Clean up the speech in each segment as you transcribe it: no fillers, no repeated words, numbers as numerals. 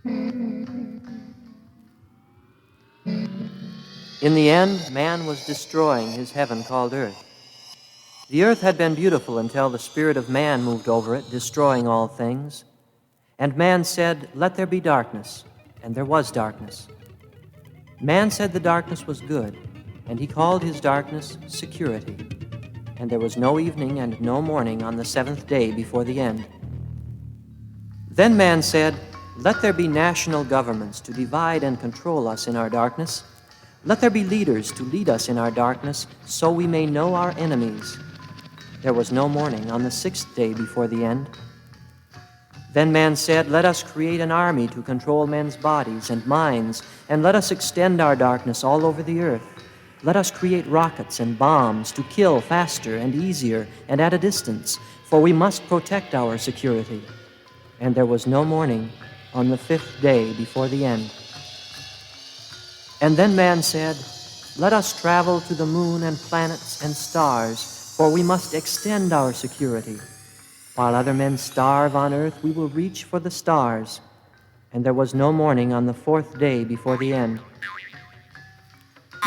In the end, man was destroying his heaven called earth. The earth had been beautiful until the spirit of man moved over it, destroying all things. And man said, "Let there be darkness," and there was darkness. Man said the darkness was good, and he called his darkness security. And there was no evening and no morning on the seventh day before the end. Then man said, "Let there be national governments to divide and control us in our darkness. Let there be leaders to lead us in our darkness, so we may know our enemies." There was no morning on the sixth day before the end. Then man said, "Let us create an army to control men's bodies and minds, and let us extend our darkness all over the earth. Let us create rockets and bombs to kill faster and easier and at a distance, for we must protect our security." And there was no morning on the fifth day before the end. And then man said, "Let us travel to the moon and planets and stars, for we must extend our security. While other men starve on earth, we will reach for the stars." And there was no morning on the fourth day before the end.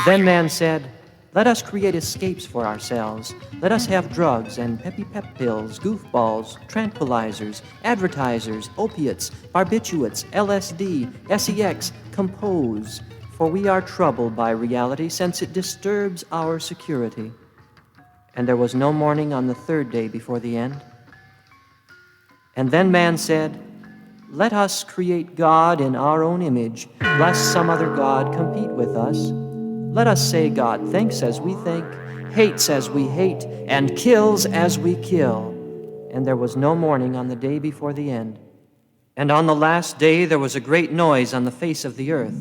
Then man said, "Let us create escapes for ourselves. Let us have drugs and peppy-pep pills, goofballs, tranquilizers, advertisers, opiates, barbiturates, LSD, sex, compose, for we are troubled by reality since it disturbs our security." And there was no morning on the third day before the end. And then man said, "Let us create God in our own image, lest some other God compete with us. Let us say God thinks as we think, hates as we hate, and kills as we kill." And there was no morning on the day before the end. And on the last day there was a great noise on the face of the earth.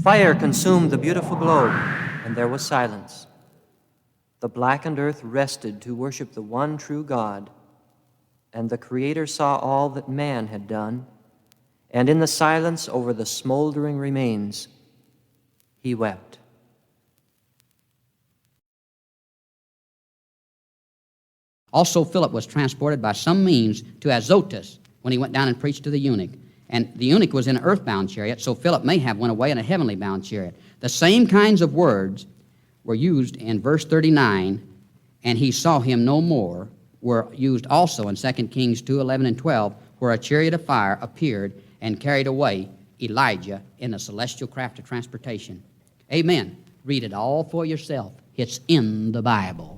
Fire consumed the beautiful globe, and there was silence. The blackened earth rested to worship the one true God. And the Creator saw all that man had done, and in the silence over the smoldering remains, he wept. Also, Philip was transported by some means to Azotus when he went down and preached to the eunuch. And the eunuch was in an earthbound chariot, so Philip may have went away in a heavenly bound chariot. The same kinds of words were used in verse 39, "And he saw him no more," were used also in 2 Kings 2:11 and 12, where a chariot of fire appeared and carried away Elijah in a celestial craft of transportation. Amen. Read it all for yourself. It's in the Bible.